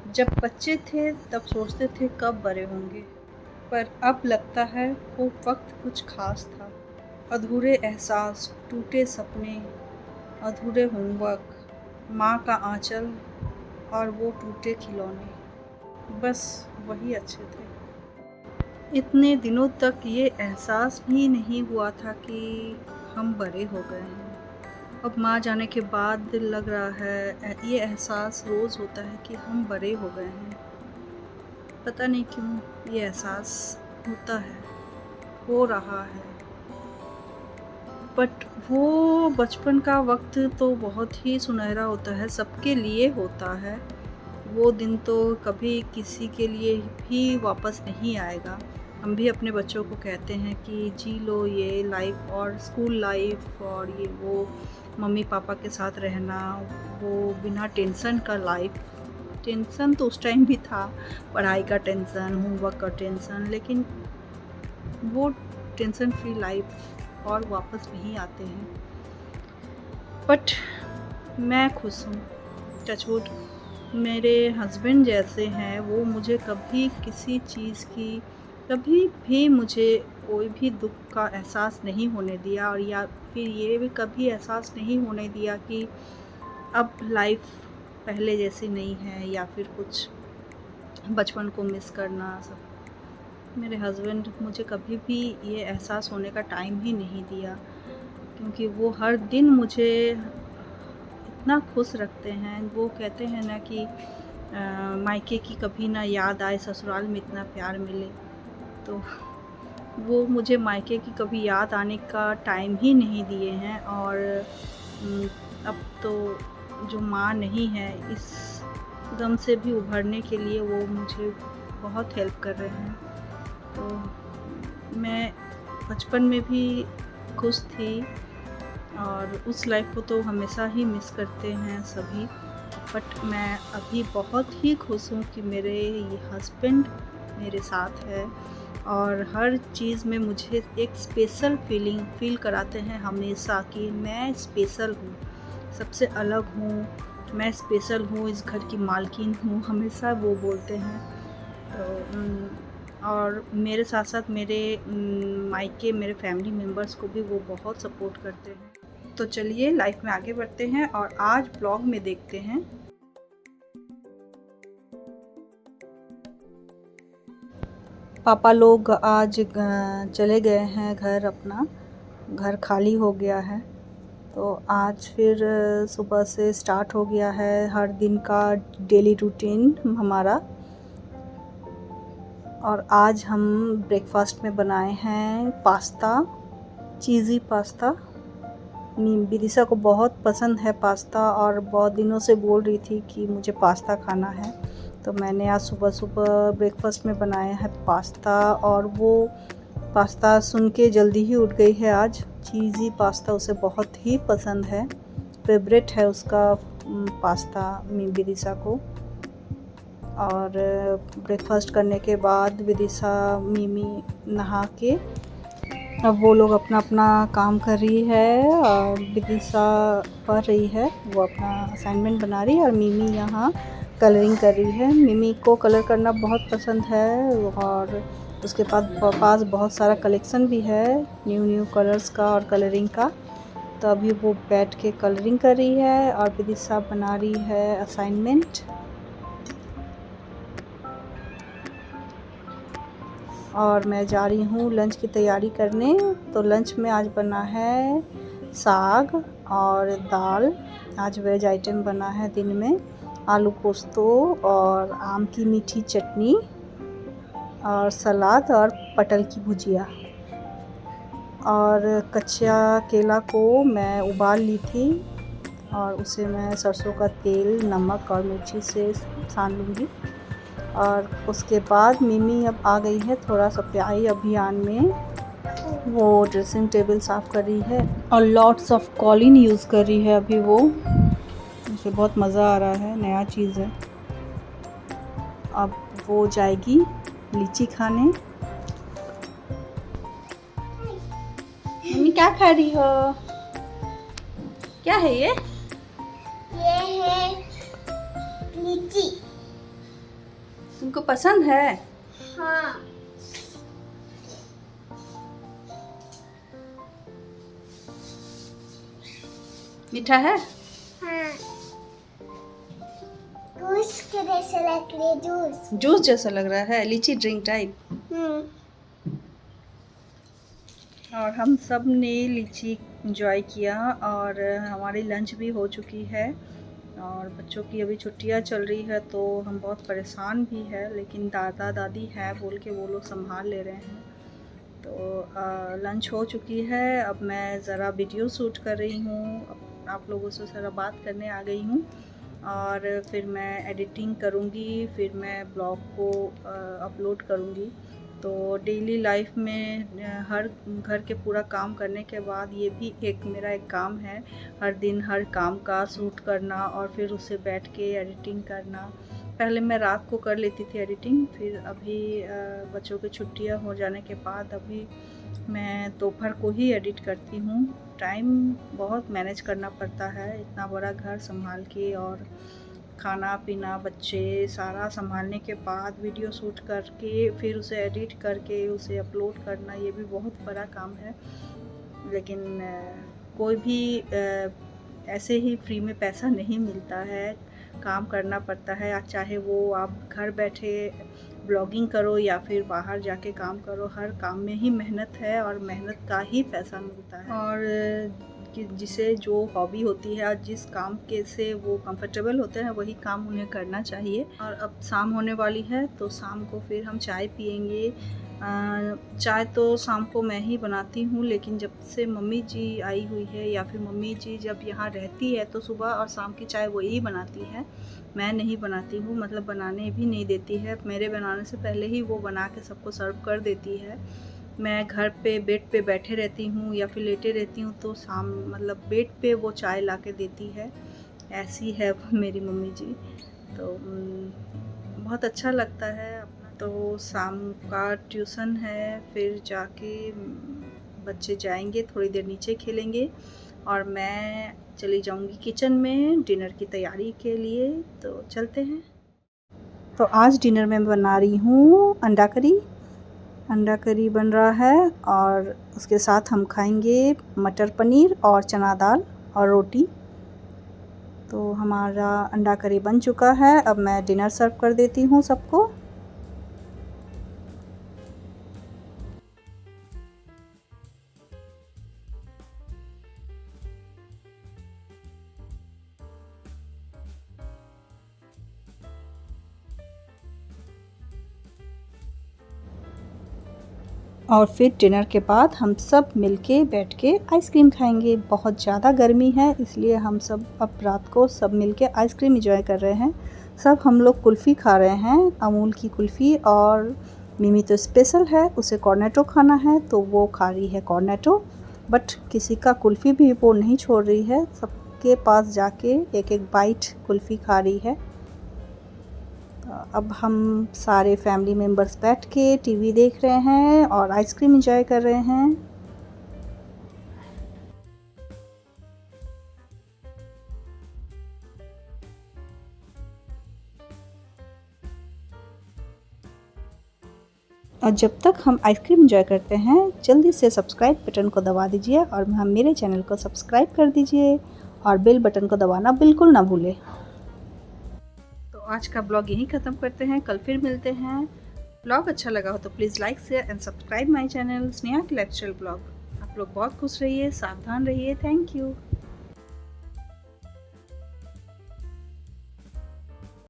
जब बच्चे थे तब सोचते थे कब बड़े होंगे, पर अब लगता है वो वक्त कुछ खास था। अधूरे एहसास, टूटे सपने, अधूरे होमवर्क, माँ का आंचल और वो टूटे खिलौने, बस वही अच्छे थे। इतने दिनों तक ये एहसास भी नहीं हुआ था कि हम बड़े हो गए हैं। अब माँ जाने के बाद लग रहा है ये एहसास रोज़ होता है कि हम बड़े हो गए हैं। पता नहीं क्यों ये एहसास होता है, हो रहा है। बट वो बचपन का वक्त तो बहुत ही सुनहरा होता है, सबके लिए होता है। वो दिन तो कभी किसी के लिए भी वापस नहीं आएगा। हम भी अपने बच्चों को कहते हैं कि जी लो ये लाइफ, और स्कूल लाइफ और ये वो मम्मी पापा के साथ रहना, वो बिना टेंशन का लाइफ। टेंशन तो उस टाइम भी था, पढ़ाई का टेंशन, होमवर्क का टेंशन, लेकिन वो टेंशन फ्री लाइफ और वापस नहीं आते हैं। बट मैं खुश हूँ, टचवुड। मेरे हस्बैंड जैसे हैं, वो मुझे कभी किसी चीज़ की, कभी भी मुझे कोई भी दुख का एहसास नहीं होने दिया, और या फिर ये भी कभी एहसास नहीं होने दिया कि अब लाइफ पहले जैसी नहीं है, या फिर कुछ बचपन को मिस करना सब। मेरे हस्बैंड मुझे कभी भी ये एहसास होने का टाइम ही नहीं दिया, क्योंकि वो हर दिन मुझे इतना खुश रखते हैं। वो कहते हैं ना कि मायके की कभी ना याद आए, ससुराल में इतना प्यार मिले। तो वो मुझे मायके की कभी याद आने का टाइम ही नहीं दिए हैं। और अब तो जो माँ नहीं है, इस गम से भी उभरने के लिए वो मुझे बहुत हेल्प कर रहे हैं। तो मैं बचपन में भी खुश थी, और उस लाइफ को तो हमेशा ही मिस करते हैं सभी। बट मैं अभी बहुत ही खुश हूँ कि मेरे ये हस्बैंड मेरे साथ है, और हर चीज़ में मुझे एक स्पेशल फील कराते हैं हमेशा कि मैं स्पेशल हूँ, सबसे अलग हूँ, मैं स्पेशल हूँ, इस घर की मालकिन हूँ, हमेशा वो बोलते हैं। तो और मेरे साथ साथ मेरे मायके, मेरे फैमिली मेम्बर्स को भी वो बहुत सपोर्ट करते हैं। तो चलिए लाइफ में आगे बढ़ते हैं, और आज ब्लॉग में देखते हैं। पापा लोग आज चले गए हैं घर, अपना घर खाली हो गया है। तो आज फिर सुबह से स्टार्ट हो गया है हर दिन का डेली रूटीन हमारा। और आज हम ब्रेकफास्ट में बनाए हैं पास्ता, चीज़ी पास्ता। विदिशा को बहुत पसंद है पास्ता, और बहुत दिनों से बोल रही थी कि मुझे पास्ता खाना है। तो मैंने आज सुबह सुबह ब्रेकफास्ट में बनाया है पास्ता, और वो पास्ता सुन के जल्दी ही उठ गई है आज। चीज़ी पास्ता उसे बहुत ही पसंद है, फेवरेट है उसका पास्ता विदिशा को। और ब्रेकफास्ट करने के बाद विदिशा मिमी नहा के अब वो लोग अपना अपना काम कर रही है, और विदिशा पढ़ रही है, वो अपना असाइनमेंट बना रही है, और मिमी यहाँ कलरिंग कर रही है। मिमी को कलर करना बहुत पसंद है, और उसके पास बहुत सारा कलेक्शन भी है न्यू कलर्स का और कलरिंग का। तो अभी वो बैठ के कलरिंग कर रही है, और विदिशा बना रही है असाइनमेंट। और मैं जा रही हूँ लंच की तैयारी करने। तो लंच में आज बना है साग और दाल। आज वेज आइटम बना है दिन में, आलू पोस्तो और आम की मीठी चटनी और सलाद और पटल की भुजिया। और कच्चा केला को मैं उबाल ली थी, और उसे मैं सरसों का तेल, नमक और मिर्ची से सान लूँगी। और उसके बाद मिमी अब आ गई है थोड़ा सफाई अभियान में। वो ड्रेसिंग टेबल साफ़ कर रही है, और लॉट्स ऑफ कॉलिन यूज़ कर रही है अभी वो। मुझे बहुत मज़ा आ रहा है, नया चीज़ है। अब वो जाएगी लीची खाने। मम्मी क्या खा रही हो? क्या है ये? ये है लीची। तुमको पसंद है? हाँ। मीठा है? हाँ। जूस के जैसे लग रही जूस। जूस जैसा लग रहा है, लीची ड्रिंक टाइप। और हम सब ने लीची एंजॉय किया और हमारी लंच भी हो चुकी है और बच्चों की अभी छुट्टियां चल रही है तो हम बहुत परेशान भी है, लेकिन दादा दादी है बोल के वो लोग संभाल ले रहे हैं। तो लंच हो चुकी है। अब मैं ज़रा वीडियो शूट कर रही हूँ, आप लोगों से ज़रा बात करने आ गई हूँ और फिर मैं एडिटिंग करूँगी, फिर मैं ब्लॉग को अपलोड करूँगी। तो डेली लाइफ में हर घर के पूरा काम करने के बाद ये भी एक मेरा एक काम है, हर दिन हर काम का शूट करना और फिर उसे बैठ के एडिटिंग करना। पहले मैं रात को कर लेती थी एडिटिंग, फिर अभी बच्चों की छुट्टियां हो जाने के बाद अभी मैं दोपहर को ही एडिट करती हूँ। टाइम बहुत मैनेज करना पड़ता है, इतना बड़ा घर संभाल के और खाना पीना बच्चे सारा संभालने के बाद वीडियो शूट करके फिर उसे एडिट करके उसे अपलोड करना, ये भी बहुत बड़ा काम है। लेकिन कोई भी ऐसे ही फ्री में पैसा नहीं मिलता है, काम करना पड़ता है। चाहे वो आप घर बैठे ब्लॉगिंग करो या फिर बाहर जाके काम करो, हर काम में ही मेहनत है और मेहनत का ही पैसा मिलता है। और जिसे जो हॉबी होती है और जिस काम के से वो कंफर्टेबल होते हैं वही काम उन्हें करना चाहिए। और अब शाम होने वाली है तो शाम को फिर हम चाय पियेंगे। चाय तो शाम को मैं ही बनाती हूँ, लेकिन जब से मम्मी जी आई हुई है या फिर मम्मी जी जब यहाँ रहती है तो सुबह और शाम की चाय वही बनाती है, मैं नहीं बनाती हूँ, मतलब बनाने भी नहीं देती है। मेरे बनाने से पहले ही वो बना के सबको सर्व कर देती है। मैं घर पे बेड पे बैठे रहती हूँ या फिर लेटे रहती हूँ तो शाम मतलब बेड पे वो चाय ला के देती है, ऐसी है मेरी मम्मी जी। तो बहुत अच्छा लगता है अपना। तो शाम का ट्यूशन है, फिर जाके बच्चे जाएंगे, थोड़ी देर नीचे खेलेंगे और मैं चली जाऊंगी किचन में डिनर की तैयारी के लिए। तो चलते हैं। तो आज डिनर में बना रही हूँ अंडा करी। अंडा करी बन रहा है और उसके साथ हम खाएंगे मटर पनीर और चना दाल और रोटी। तो हमारा अंडा करी बन चुका है, अब मैं डिनर सर्व कर देती हूँ सबको। और फिर डिनर के बाद हम सब मिलके बैठ के आइसक्रीम खाएंगे। बहुत ज़्यादा गर्मी है इसलिए हम सब अब रात को सब मिलके आइसक्रीम एंजॉय कर रहे हैं। सब हम लोग कुल्फ़ी खा रहे हैं, अमूल की कुल्फ़ी, और मिमी तो स्पेशल है, उसे कॉर्नेटो खाना है तो वो खा रही है कॉर्नेटो। बट किसी का कुल्फ़ी भी वो नहीं छोड़ रही है, सबके पास जाके एक एक बाइट कुल्फ़ी खा रही है। अब हम सारे फैमिली मेम्बर्स बैठ के टीवी देख रहे हैं और आइसक्रीम एंजॉय कर रहे हैं। और जब तक हम आइसक्रीम एंजॉय करते हैं जल्दी से सब्सक्राइब बटन को दबा दीजिए और हम मेरे चैनल को सब्सक्राइब कर दीजिए और बेल बटन को दबाना बिल्कुल ना भूलें। तो आज का ब्लॉग यहीं ख़त्म करते हैं, कल फिर मिलते हैं। ब्लॉग अच्छा लगा हो तो please like share and subscribe my channel Sneha की लाइफस्टाइल ब्लॉग। आप लोग बहुत खुश रहिए, सावधान रहिए। Thank you.